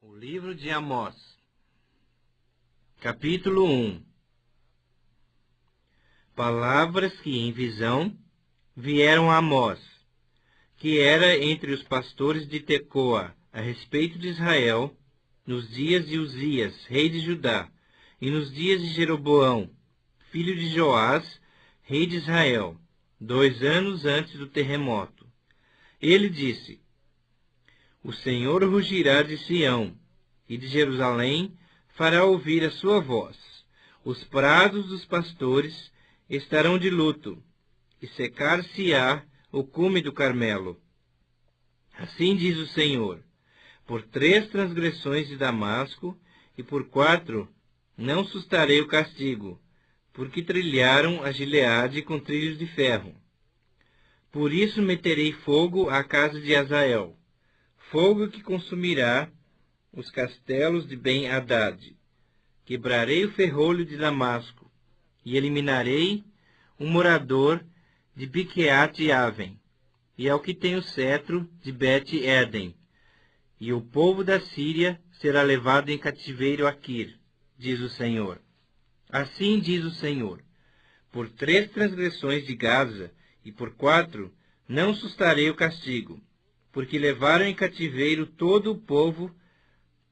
O livro de Amós, capítulo 1. Palavras que em visão vieram a Amós, que era entre os pastores de Tecoa, a respeito de Israel, nos dias de Uzias, rei de Judá, e nos dias de Jeroboão, filho de Joás, rei de Israel, 2 anos antes do terremoto. Ele disse: O Senhor rugirá de Sião, e de Jerusalém fará ouvir a sua voz. Os prados dos pastores estarão de luto, e secar-se-á o cume do Carmelo. Assim diz o Senhor: por 3 transgressões de Damasco, e por 4 não sustarei o castigo, porque trilharam a Gileade com trilhos de ferro. Por isso meterei fogo à casa de Hazael, fogo que consumirá os castelos de Ben-Hadad. Quebrarei o ferrolho de Damasco, e eliminarei um morador de Biqueate-Aven, e ao que tem o cetro de Bet-Eden, e o povo da Síria será levado em cativeiro a Quir, diz o Senhor. Assim diz o Senhor: por 3 transgressões de Gaza, e por 4 não sustarei o castigo, porque levaram em cativeiro todo o povo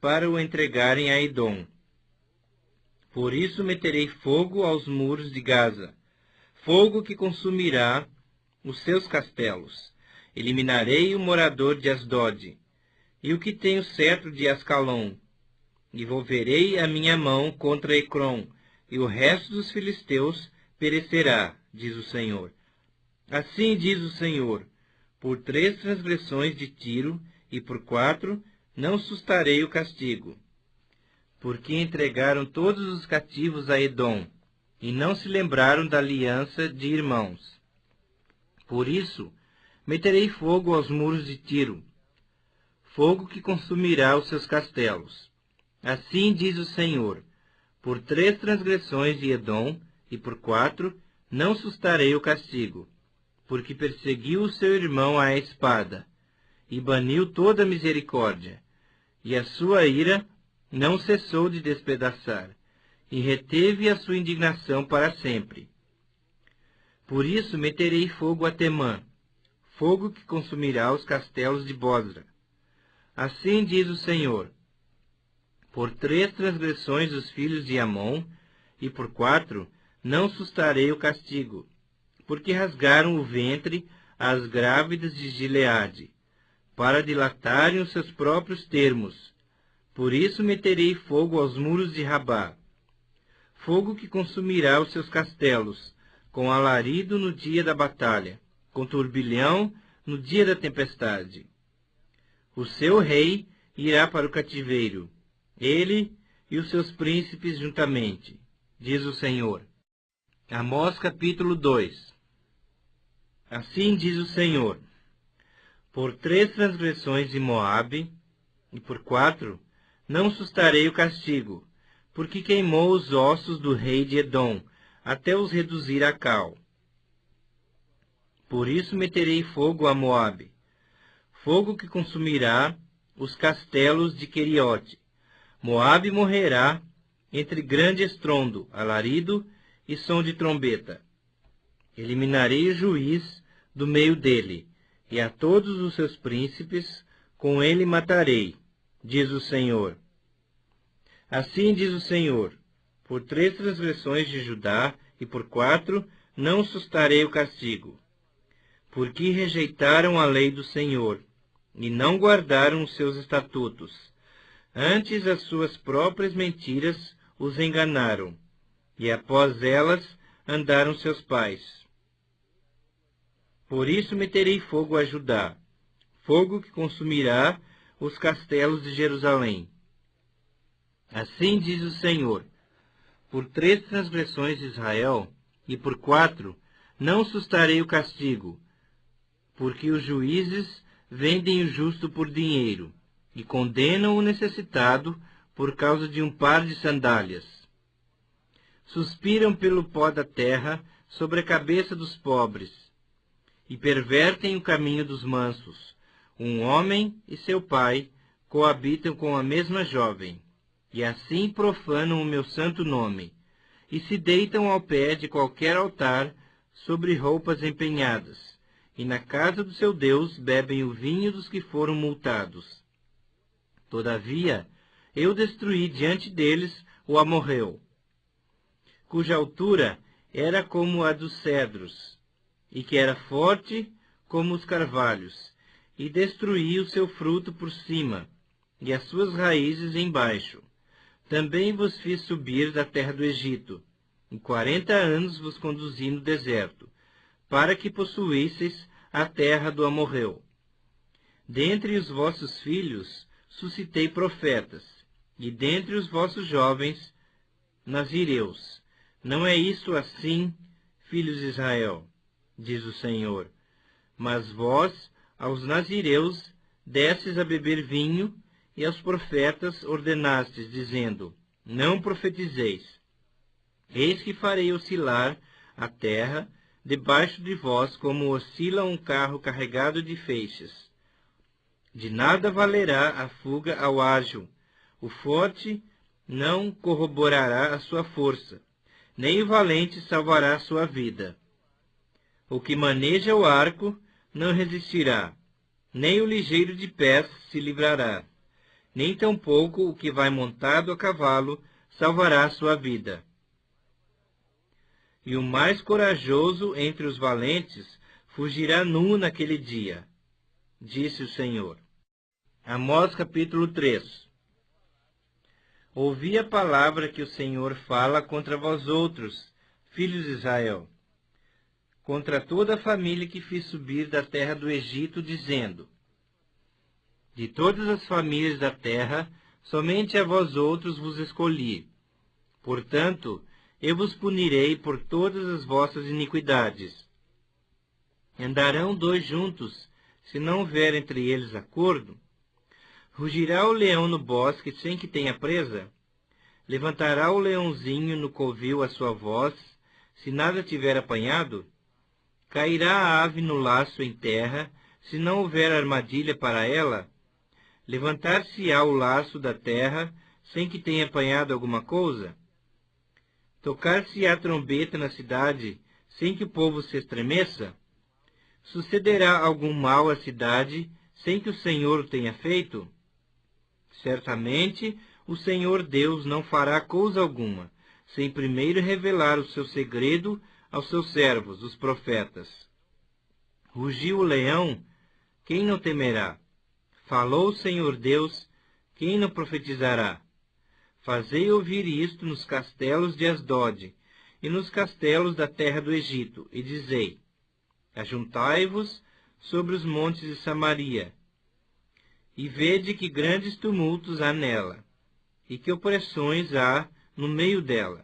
para o entregarem a Edom. Por isso meterei fogo aos muros de Gaza, fogo que consumirá os seus castelos. Eliminarei o morador de Asdod, e o que tem o cetro de Ascalon. E volverei a minha mão contra Ecrom, e o resto dos filisteus perecerá, diz o Senhor. Assim diz o Senhor: por 3 transgressões de Tiro, e por 4 não sustarei o castigo, porque entregaram todos os cativos a Edom, e não se lembraram da aliança de irmãos. Por isso meterei fogo aos muros de Tiro, fogo que consumirá os seus castelos. Assim diz o Senhor: por 3 transgressões de Edom, e por 4 não sustarei o castigo, porque perseguiu o seu irmão à espada, e baniu toda a misericórdia, e a sua ira não cessou de despedaçar, e reteve a sua indignação para sempre. Por isso meterei fogo a Temã, fogo que consumirá os castelos de Bosra. Assim diz o Senhor: por 3 transgressões dos filhos de Amon, e por 4 não sustarei o castigo, porque rasgaram o ventre às grávidas de Gileade, para dilatarem os seus próprios termos. Por isso meterei fogo aos muros de Rabá, fogo que consumirá os seus castelos, com alarido no dia da batalha, com turbilhão no dia da tempestade. O seu rei irá para o cativeiro, ele e os seus príncipes juntamente, diz o Senhor. Amós capítulo 2. Assim diz o Senhor: por 3 transgressões de Moabe, e por 4 não sustarei o castigo, porque queimou os ossos do rei de Edom, até os reduzir a cal. Por isso meterei fogo a Moabe, fogo que consumirá os castelos de Queriote. Moabe morrerá entre grande estrondo, alarido e som de trombeta. Eliminarei o juiz do meio dele, e a todos os seus príncipes com ele matarei, diz o Senhor. Assim diz o Senhor: por 3 transgressões de Judá, e por 4 não sustarei o castigo, porque rejeitaram a lei do Senhor, e não guardaram os seus estatutos. Antes as suas próprias mentiras os enganaram, e após elas andaram seus pais. Por isso meterei fogo a Judá, fogo que consumirá os castelos de Jerusalém. Assim diz o Senhor: por 3 transgressões de Israel, e por 4 não sustarei o castigo, porque os juízes vendem o justo por dinheiro, e condenam o necessitado por causa de um par de sandálias. Suspiram pelo pó da terra sobre a cabeça dos pobres, e pervertem o caminho dos mansos, um homem e seu pai coabitam com a mesma jovem, e assim profanam o meu santo nome, e se deitam ao pé de qualquer altar sobre roupas empenhadas, e na casa do seu Deus bebem o vinho dos que foram multados. Todavia, eu destruí diante deles o amorreu, cuja altura era como a dos cedros, e que era forte como os carvalhos, e destruí o seu fruto por cima, e as suas raízes embaixo. Também vos fiz subir da terra do Egito, e 40 anos vos conduzi no deserto, para que possuísseis a terra do amorreu. Dentre os vossos filhos suscitei profetas, e dentre os vossos jovens nazireus. Não é isto assim, filhos de Israel, diz o Senhor. Mas vós, aos nazireus, destes a beber vinho, e aos profetas ordenastes, dizendo, não profetizeis. Eis que farei oscilar a terra debaixo de vós, como oscila um carro carregado de feixes. De nada valerá a fuga ao ágil. O forte não corroborará a sua força, nem o valente salvará a sua vida. O que maneja o arco não resistirá, nem o ligeiro de pés se livrará, nem tampouco o que vai montado a cavalo salvará a sua vida. E o mais corajoso entre os valentes fugirá nu naquele dia, disse o Senhor. Amós capítulo 3. Ouvi a palavra que o Senhor fala contra vós outros, filhos de Israel, contra toda a família que fiz subir da terra do Egito, dizendo, de todas as famílias da terra, somente a vós outros vos escolhi. Portanto, eu vos punirei por todas as vossas iniquidades. Andarão dois juntos, se não houver entre eles acordo? Rugirá o leão no bosque sem que tenha presa? Levantará o leãozinho no covil a sua voz, se nada tiver apanhado? Cairá a ave no laço em terra, se não houver armadilha para ela? Levantar-se-á o laço da terra, sem que tenha apanhado alguma coisa? Tocar-se-á a trombeta na cidade, sem que o povo se estremeça? Sucederá algum mal à cidade, sem que o Senhor o tenha feito? Certamente, o Senhor Deus não fará coisa alguma, sem primeiro revelar o seu segredo aos seus servos, os profetas. Rugiu o leão, quem não temerá? Falou o Senhor Deus, quem não profetizará? Fazei ouvir isto nos castelos de Asdod, e nos castelos da terra do Egito, e dizei, ajuntai-vos sobre os montes de Samaria, e vede que grandes tumultos há nela, e que opressões há no meio dela,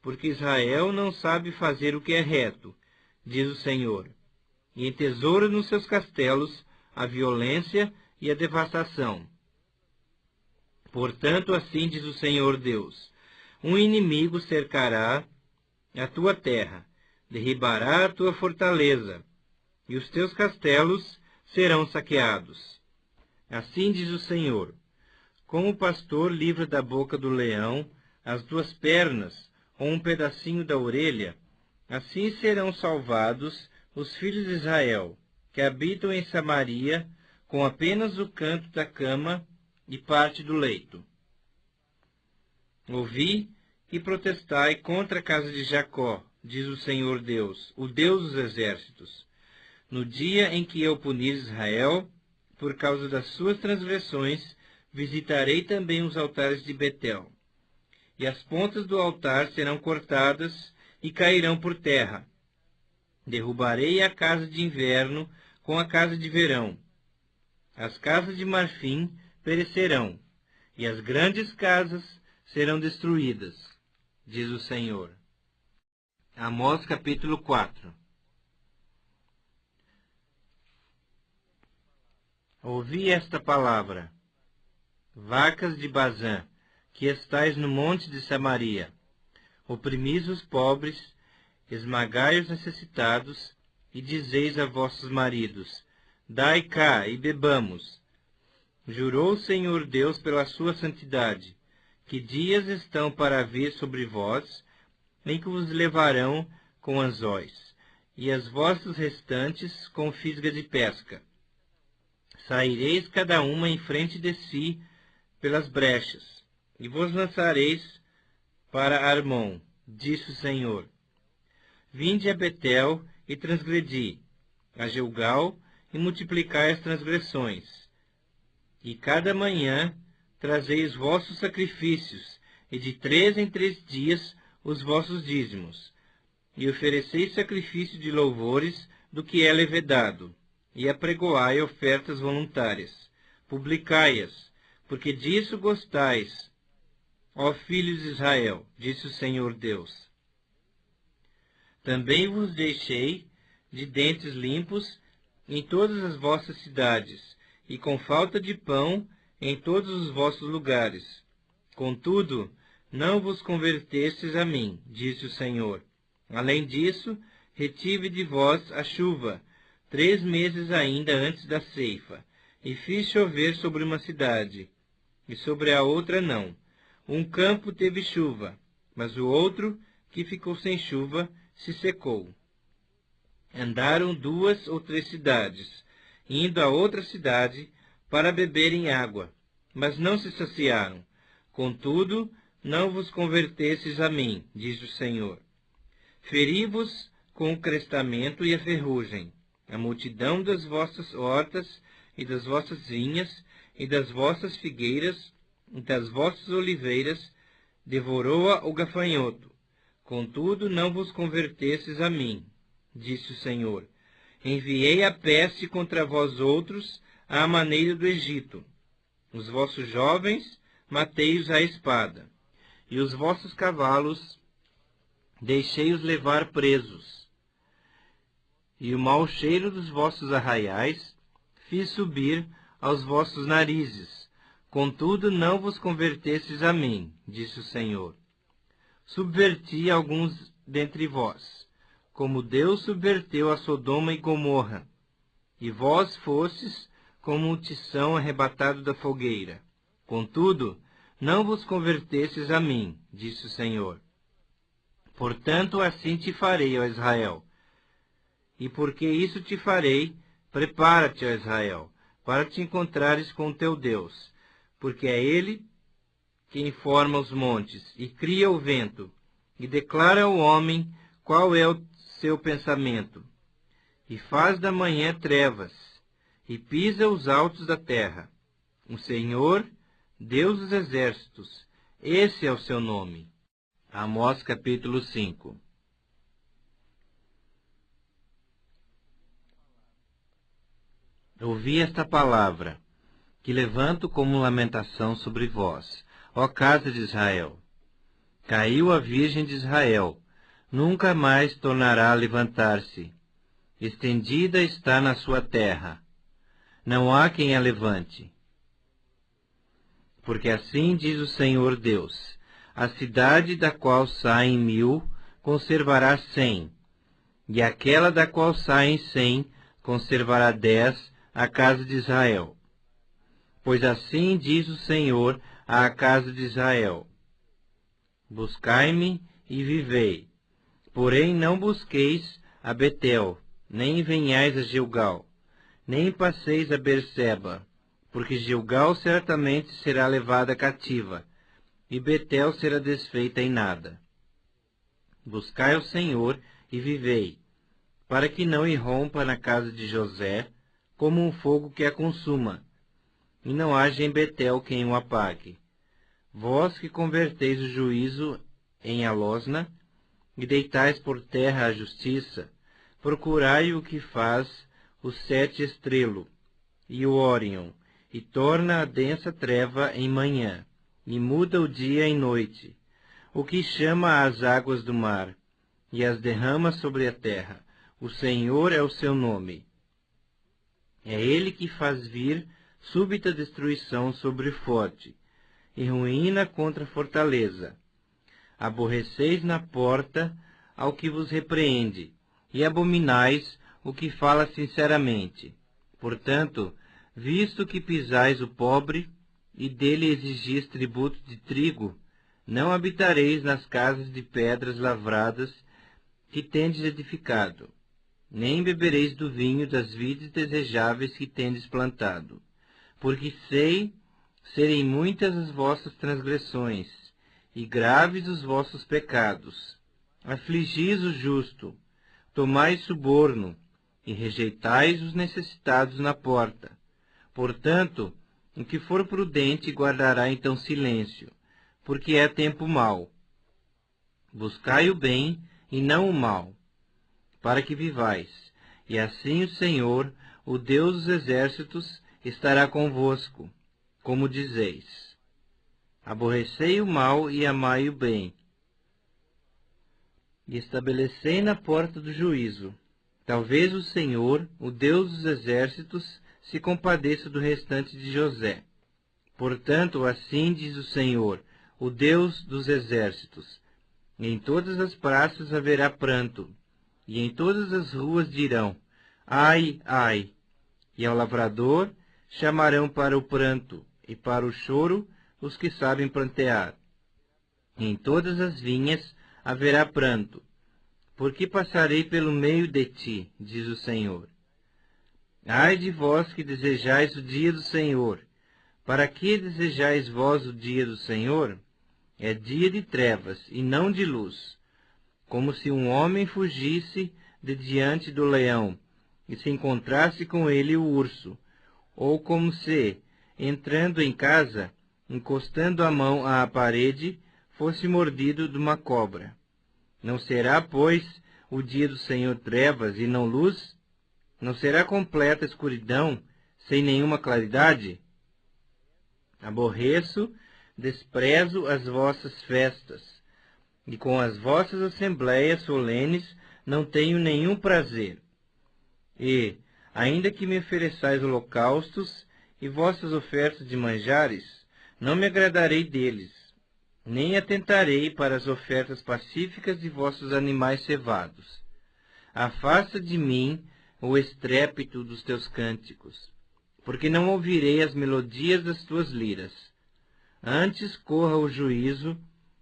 porque Israel não sabe fazer o que é reto, diz o Senhor, e entesoura nos seus castelos a violência e a devastação. Portanto, assim diz o Senhor Deus, um inimigo cercará a tua terra, derribará a tua fortaleza, e os teus castelos serão saqueados. Assim diz o Senhor, como o pastor livra da boca do leão as duas pernas ou um pedacinho da orelha, assim serão salvados os filhos de Israel, que habitam em Samaria, com apenas o canto da cama e parte do leito. Ouvi e protestai contra a casa de Jacó, diz o Senhor Deus, o Deus dos exércitos. No dia em que eu punir Israel, por causa das suas transgressões, visitarei também os altares de Betel. E as pontas do altar serão cortadas e cairão por terra. Derrubarei a casa de inverno com a casa de verão. As casas de marfim perecerão, e as grandes casas serão destruídas, diz o Senhor. Amós capítulo 4. Ouvi esta palavra, vacas de Bazã, que estais no monte de Samaria, oprimis os pobres, esmagai os necessitados, e dizeis a vossos maridos, dai cá e bebamos. Jurou o Senhor Deus pela sua santidade, que dias estão para vir sobre vós, em que vos levarão com anzóis, e as vossas restantes com fisga de pesca. Saireis cada uma em frente de si pelas brechas, e vos lançareis para Armon, disse o Senhor. Vinde a Betel e transgredi, a Gilgal e multiplicai as transgressões. E cada manhã trazei os vossos sacrifícios, e de 3 em 3 dias os vossos dízimos, e ofereceis sacrifício de louvores do que é levedado, e apregoai ofertas voluntárias. Publicai-as, porque disso gostais, ó filhos de Israel, disse o Senhor Deus. Também vos deixei de dentes limpos em todas as vossas cidades, e com falta de pão em todos os vossos lugares. Contudo, não vos convertestes a mim, disse o Senhor. Além disso, retive de vós a chuva, 3 meses ainda antes da ceifa, e fiz chover sobre uma cidade, e sobre a outra não. Um campo teve chuva, mas o outro, que ficou sem chuva, se secou. Andaram 2 ou 3 cidades, indo a outra cidade para beberem água, mas não se saciaram. Contudo, não vos convertestes a mim, diz o Senhor. Feri-vos com o crestamento e a ferrugem, a multidão das vossas hortas e das vossas vinhas e das vossas figueiras e das vossas oliveiras, devorou-a o gafanhoto. Contudo, não vos convertestes a mim, disse o Senhor. Enviei a peste contra vós outros, à maneira do Egito. Os vossos jovens matei-os à espada, e os vossos cavalos deixei-os levar presos. E o mau cheiro dos vossos arraiais fiz subir aos vossos narizes. Contudo, não vos convertestes a mim, disse o Senhor. Subverti alguns dentre vós, como Deus subverteu a Sodoma e Gomorra, e vós fostes como o tição arrebatado da fogueira. Contudo, não vos convertestes a mim, disse o Senhor. Portanto, assim te farei, ó Israel. E porque isso te farei, prepara-te, ó Israel, para te encontrares com o teu Deus, porque é Ele quem forma os montes e cria o vento, e declara ao homem qual é o seu pensamento, e faz da manhã trevas, e pisa os altos da terra. O Senhor, Deus dos exércitos, esse é o seu nome. Amós capítulo 5. Ouvi esta palavra, que levanto como lamentação sobre vós, ó casa de Israel. Caiu a Virgem de Israel, nunca mais tornará a levantar-se. Estendida está na sua terra. Não há quem a levante. Porque assim diz o Senhor Deus: a cidade da qual saem 1000 conservará 100, e aquela da qual saem 100 conservará 10, a casa de Israel. Pois assim diz o Senhor à casa de Israel: buscai-me e vivei. Porém não busqueis a Betel, nem venhais a Gilgal, nem passeis a Berseba, porque Gilgal certamente será levada cativa, e Betel será desfeita em nada. Buscai o Senhor e vivei, para que não irrompa na casa de José como um fogo que a consuma, e não haja em Betel quem o apague. Vós que converteis o juízo em alosna, e deitais por terra a justiça, procurai o que faz o 7 estrelo, e o Órion, e torna a densa treva em manhã, e muda o dia em noite, o que chama as águas do mar, e as derrama sobre a terra. O Senhor é o seu nome. É Ele que faz vir súbita destruição sobre o forte, e ruína contra a fortaleza. Aborreceis na porta ao que vos repreende, e abominais o que fala sinceramente. Portanto, Visto que pisais o pobre, e dele exigis tributo de trigo, não habitareis nas casas de pedras lavradas que tendes edificado, nem bebereis do vinho das vides desejáveis que tendes plantado. Porque sei serem muitas as vossas transgressões, e graves os vossos pecados. Afligis o justo, tomais suborno, e rejeitais os necessitados na porta. Portanto, o que for prudente guardará então silêncio, porque é tempo mau. Buscai o bem e não o mal, para que vivais, e assim o Senhor, o Deus dos exércitos, estará convosco, como dizeis. Aborrecei o mal e amai o bem, e estabelecei na porta do juízo. Talvez o Senhor, o Deus dos exércitos, se compadeça do restante de José. Portanto, assim diz o Senhor, o Deus dos exércitos: em todas as praças haverá pranto, e em todas as ruas dirão: ai, ai! E ao lavrador chamarão para o pranto, e para o choro os que sabem plantear. Em todas as vinhas haverá pranto, porque passarei pelo meio de ti, diz o Senhor. Ai de vós que desejais o dia do Senhor! Para que desejais vós o dia do Senhor? É dia de trevas e não de luz, como se um homem fugisse de diante do leão e se encontrasse com ele o urso, ou como se, entrando em casa, encostando a mão à parede, fosse mordido de uma cobra. Não será, pois, o dia do Senhor trevas e não luz? Não será completa escuridão, sem nenhuma claridade? Aborreço, desprezo as vossas festas, e com as vossas assembléias solenes não tenho nenhum prazer. E, ainda que me ofereçais holocaustos e vossas ofertas de manjares, não me agradarei deles, nem atentarei para as ofertas pacíficas de vossos animais cevados. Afasta de mim o estrépito dos teus cânticos, porque não ouvirei as melodias das tuas liras. Antes corra o juízo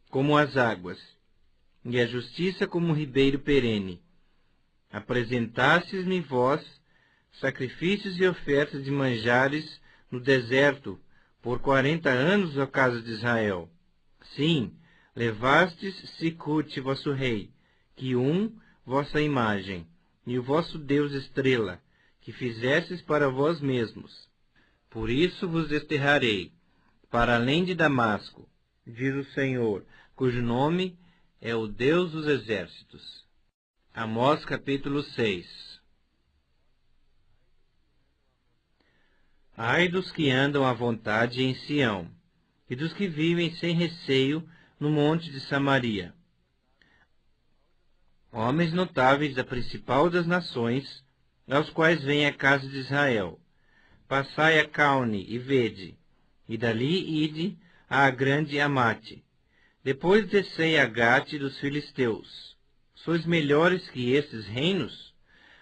como as águas, e a justiça como um ribeiro perene. Apresentastes-me vós sacrifícios e ofertas de manjares no deserto por 40 anos, ó casa de Israel. Sim, levastes Sicute, vosso rei, Quium, vossa imagem, e o vosso Deus estrela, que fizestes para vós mesmos. Por isso vos desterrarei, para além de Damasco, diz o Senhor, cujo nome é o Deus dos exércitos. Amós capítulo 6. Ai dos que andam à vontade em Sião, e dos que vivem sem receio no monte de Samaria. Homens notáveis da principal das nações, aos quais vem a casa de Israel. Passai a Caune e vede, e dali ide à grande Amate. Depois descei a Gate dos filisteus. Sois melhores que esses reinos?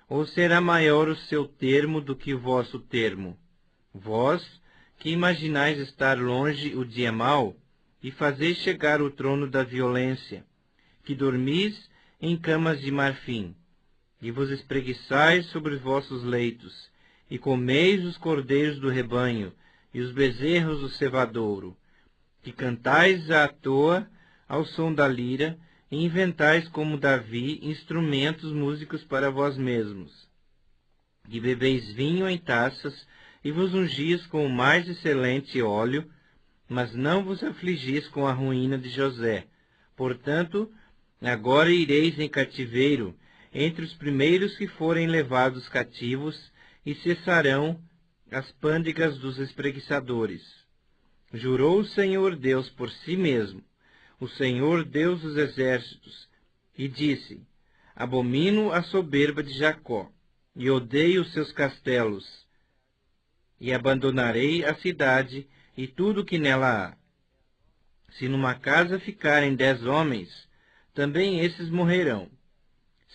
Ou será maior o seu termo do que o vosso termo? Vós, que imaginais estar longe o dia mau, e fazeis chegar o trono da violência, que dormis em camas de marfim, e vos espreguiçais sobre os vossos leitos, e comeis os cordeiros do rebanho, e os bezerros do cevadouro, que cantais à toa ao som da lira, e inventais como Davi instrumentos músicos para vós mesmos, e bebeis vinho em taças, e vos ungis com o mais excelente óleo, mas não vos afligis com a ruína de José. Portanto, agora ireis em cativeiro, entre os primeiros que forem levados cativos, e cessarão as pândegas dos espreguiçadores. Jurou o Senhor Deus por si mesmo, o Senhor Deus dos exércitos, e disse: abomino a soberba de Jacó, e odeio os seus castelos, e abandonarei a cidade e tudo o que nela há. Se numa casa ficarem 10 homens, também esses morrerão.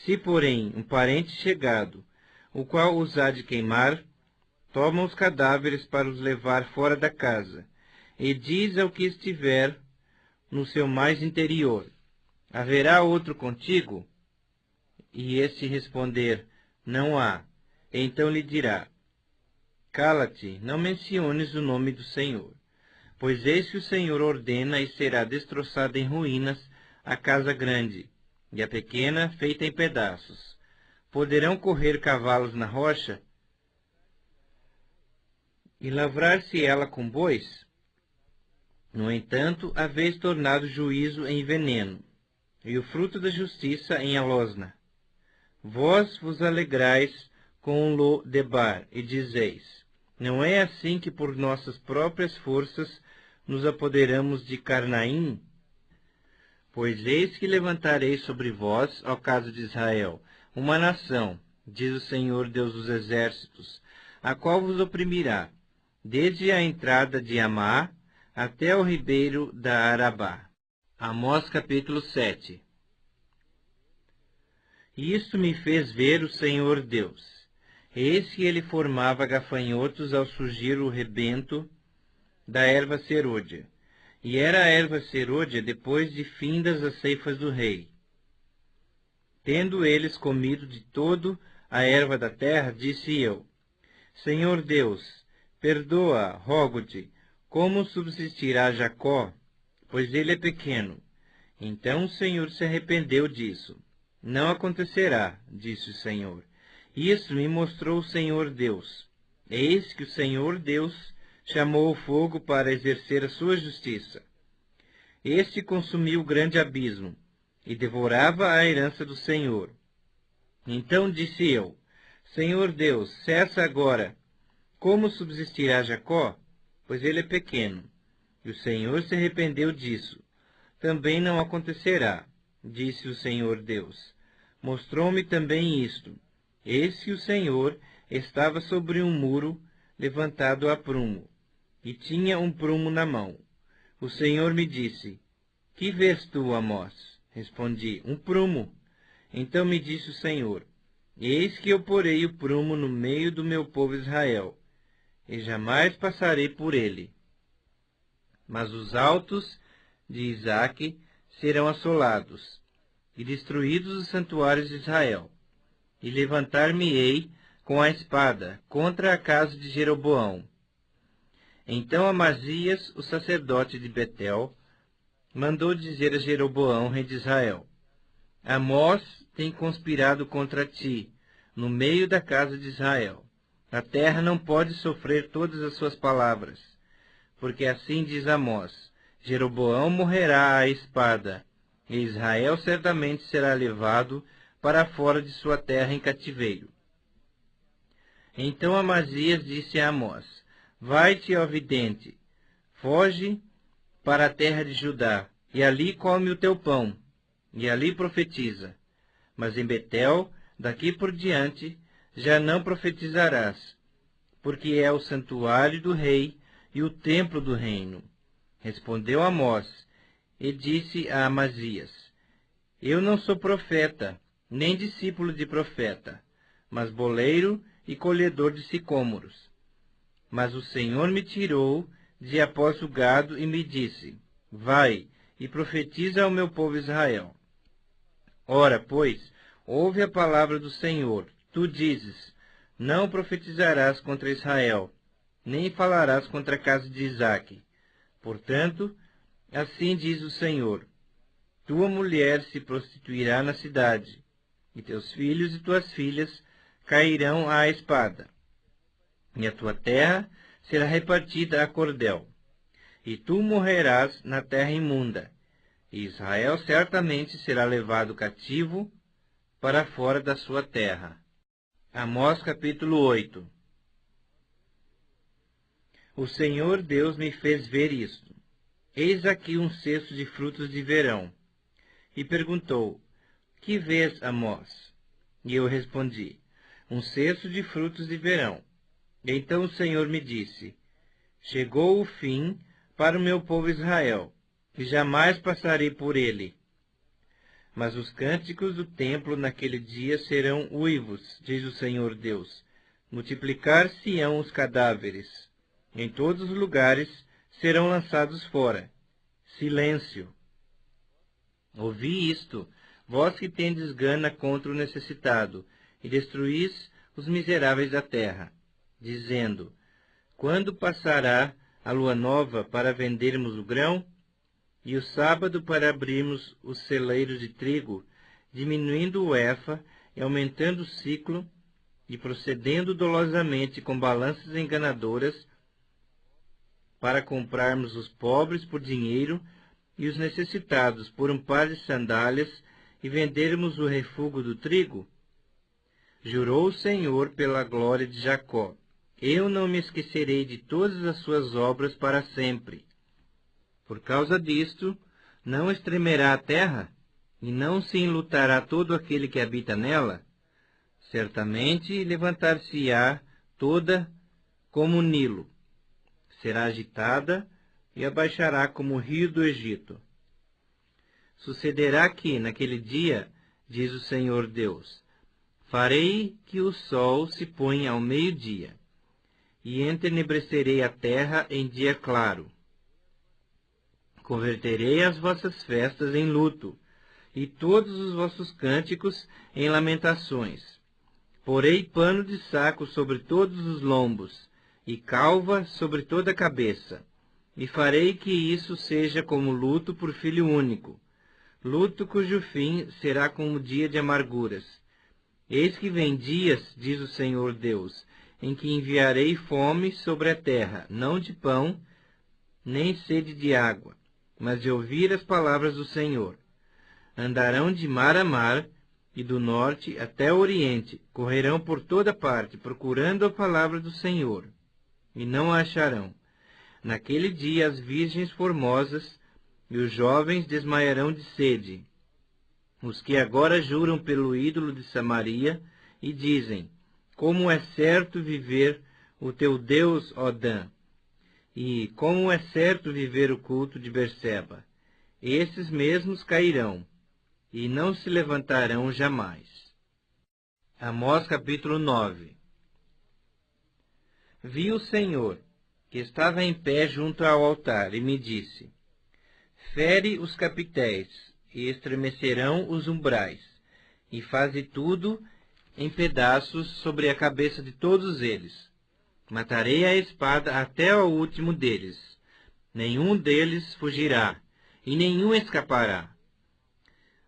Se, porém, um parente chegado, o qual os há de queimar, toma os cadáveres para os levar fora da casa, e diz ao que estiver no seu mais interior: haverá outro contigo? E esse responder: não há. Então lhe dirá: cala-te, não menciones o nome do Senhor. Pois eis que o Senhor ordena e será destroçada em ruínas a casa grande, e a pequena feita em pedaços. Poderão correr cavalos na rocha? E lavrar-se ela com bois? No entanto, haveis tornado juízo em veneno, e o fruto da justiça em alosna. Vós vos alegrais com Lo Debar, e dizeis: não é assim que por nossas próprias forças nos apoderamos de Carnaim? Pois eis que levantarei sobre vós, ó casa de Israel, uma nação, diz o Senhor Deus dos exércitos, a qual vos oprimirá, desde a entrada de Amá até o ribeiro da Arabá. Amós capítulo 7. Isto me fez ver o Senhor Deus. Eis que ele formava gafanhotos ao surgir o rebento da erva serôdia. E era a erva serôdia depois de findas as ceifas do rei. Tendo eles comido de todo a erva da terra, disse eu: Senhor Deus, perdoa, rogo-te, como subsistirá Jacó, pois ele é pequeno. Então o Senhor se arrependeu disso. Não acontecerá, disse o Senhor. Isso me mostrou o Senhor Deus. Eis que o Senhor Deus chamou o fogo para exercer a sua justiça. Este consumiu o grande abismo, e devorava a herança do Senhor. Então disse eu: Senhor Deus, cessa agora. Como subsistirá Jacó? Pois ele é pequeno. E o Senhor se arrependeu disso. Também não acontecerá, disse o Senhor Deus. Mostrou-me também isto: eis que o Senhor estava sobre um muro levantado a prumo, e tinha um prumo na mão. O Senhor me disse: que vês tu, Amós? Respondi: um prumo. Então me disse o Senhor: eis que eu porei o prumo no meio do meu povo Israel, e jamais passarei por ele. Mas os altos de Isaque serão assolados, e destruídos os santuários de Israel. E levantar-me-ei com a espada contra a casa de Jeroboão. Então Amazias, o sacerdote de Betel, mandou dizer a Jeroboão, rei de Israel: Amós tem conspirado contra ti, no meio da casa de Israel. A terra não pode sofrer todas as suas palavras, porque assim diz Amós: Jeroboão morrerá à espada, e Israel certamente será levado para fora de sua terra em cativeiro. Então Amazias disse a Amós: vai-te, ó vidente, foge para a terra de Judá, e ali come o teu pão, e ali profetiza. Mas em Betel, daqui por diante, já não profetizarás, porque é o santuário do rei e o templo do reino. Respondeu Amós, e disse a Amazias: eu não sou profeta, nem discípulo de profeta, mas boleiro e colhedor de sicômoros. Mas o Senhor me tirou de após o gado e me disse: vai e profetiza ao meu povo Israel. Ora, pois, ouve a palavra do Senhor. Tu dizes: não profetizarás contra Israel, nem falarás contra a casa de Isaque. Portanto, assim diz o Senhor: tua mulher se prostituirá na cidade, e teus filhos e tuas filhas cairão à espada, e a tua terra será repartida a cordel, e tu morrerás na terra imunda, e Israel certamente será levado cativo para fora da sua terra. Amós capítulo 8. O Senhor Deus me fez ver isto. Eis aqui um cesto de frutos de verão. E perguntou: que vês, Amós? E eu respondi: um cesto de frutos de verão. Então o Senhor me disse: chegou o fim para o meu povo Israel, e jamais passarei por ele. Mas os cânticos do templo naquele dia serão uivos, diz o Senhor Deus. multiplicar-se-ão os cadáveres. Em todos os lugares serão lançados fora. Silêncio. Ouvi isto, vós que tendes gana contra o necessitado, e destruís os miseráveis da terra, dizendo: quando passará a lua nova para vendermos o grão, e o sábado para abrirmos os celeiros de trigo, diminuindo o efa e aumentando o ciclo, e procedendo dolosamente com balanças enganadoras, para comprarmos os pobres por dinheiro e os necessitados por um par de sandálias, e vendermos o refúgio do trigo? Jurou o Senhor pela glória de Jacó: eu não me esquecerei de todas as suas obras para sempre. Por causa disto, não estremerá a terra, e não se enlutará todo aquele que habita nela? Certamente levantar-se-á toda como o Nilo, será agitada e abaixará como o rio do Egito. Sucederá que, naquele dia, diz o Senhor Deus, farei que o sol se ponha ao meio-dia, e entenebrecerei a terra em dia claro. Converterei as vossas festas em luto, e todos os vossos cânticos em lamentações. Porei pano de saco sobre todos os lombos, e calva sobre toda a cabeça, e farei que isso seja como luto por filho único, luto cujo fim será como dia de amarguras. Eis que vem dias, diz o Senhor Deus, em que enviarei fome sobre a terra, não de pão, nem sede de água, mas de ouvir as palavras do Senhor. Andarão de mar a mar, e do norte até o oriente, correrão por toda parte, procurando a palavra do Senhor, e não a acharão. Naquele dia as virgens formosas e os jovens desmaiarão de sede. Os que agora juram pelo ídolo de Samaria, e dizem: como é certo viver o teu Deus, ó Dan, e como é certo viver o culto de Berseba. Esses mesmos cairão, e não se levantarão jamais. Amós capítulo 9. Vi o Senhor, que estava em pé junto ao altar, e me disse: fere os capitéis, e estremecerão os umbrais, e faze tudo em pedaços sobre a cabeça de todos eles. Matarei a espada até ao último deles. Nenhum deles fugirá, e nenhum escapará.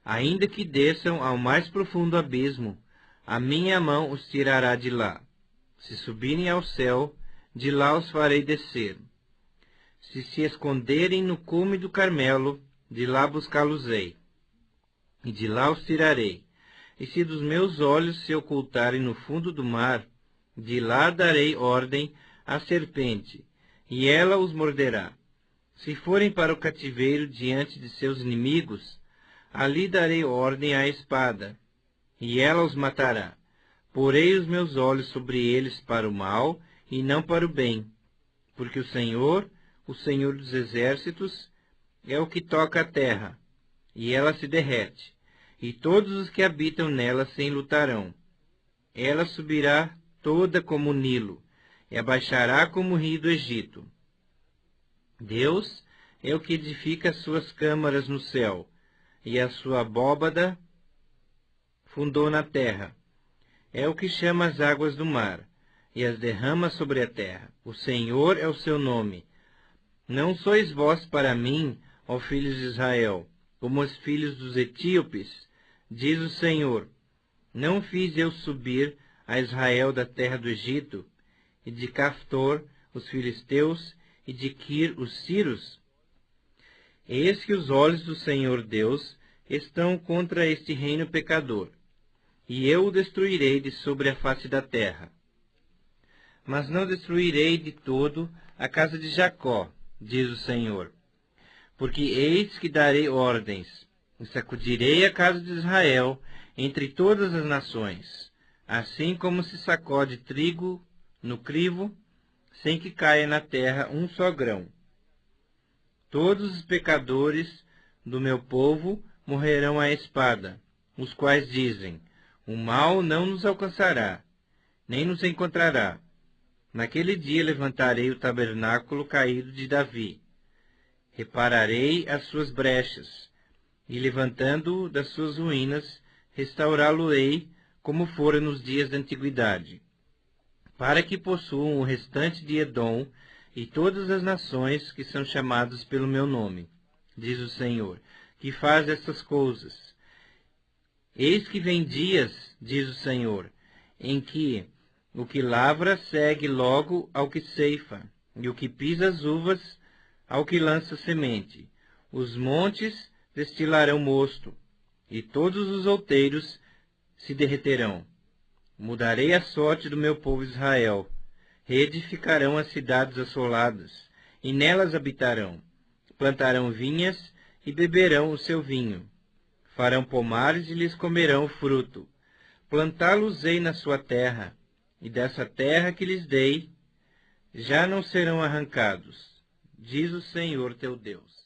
Ainda que desçam ao mais profundo abismo, a minha mão os tirará de lá. Se subirem ao céu, de lá os farei descer. Se esconderem no cume do Carmelo, de lá buscá-los-ei, e de lá os tirarei. E se dos meus olhos se ocultarem no fundo do mar, de lá darei ordem à serpente, e ela os morderá. Se forem para o cativeiro diante de seus inimigos, ali darei ordem à espada, e ela os matará. Porei os meus olhos sobre eles para o mal, e não para o bem, porque o Senhor dos exércitos, é o que toca a terra, e ela se derrete, e todos os que habitam nela se enlutarão. Ela subirá toda como o Nilo, e abaixará como o rio do Egito. Deus é o que edifica as suas câmaras no céu, e a sua abóbada fundou na terra. É o que chama as águas do mar, e as derrama sobre a terra. O Senhor é o seu nome. Não sois vós para mim, ó filhos de Israel, como os filhos dos etíopes, diz o Senhor. Não fiz eu subir a Israel da terra do Egito, e de Caftor os filisteus, e de Quir os sírios? Eis que os olhos do Senhor Deus estão contra este reino pecador, e eu o destruirei de sobre a face da terra. Mas não destruirei de todo a casa de Jacó, diz o Senhor, porque eis que darei ordens, e sacudirei a casa de Israel entre todas as nações, assim como se sacode trigo no crivo, sem que caia na terra um só grão. Todos os pecadores do meu povo morrerão à espada, os quais dizem: o mal não nos alcançará, nem nos encontrará. Naquele dia levantarei o tabernáculo caído de Davi, repararei as suas brechas, e levantando-o das suas ruínas, restaurá-lo-ei como fora nos dias da antiguidade, para que possuam o restante de Edom e todas as nações que são chamadas pelo meu nome, diz o Senhor, que faz estas coisas. Eis que vem dias, diz o Senhor, em que o que lavra segue logo ao que ceifa, e o que pisa as uvas ao que lança semente. Os montes destilarão mosto, e todos os outeiros se derreterão. Mudarei a sorte do meu povo Israel. Reedificarão as cidades assoladas, e nelas habitarão. Plantarão vinhas e beberão o seu vinho. Farão pomares e lhes comerão o fruto. Plantá-los-ei na sua terra, e dessa terra que lhes dei, já não serão arrancados, diz o Senhor teu Deus.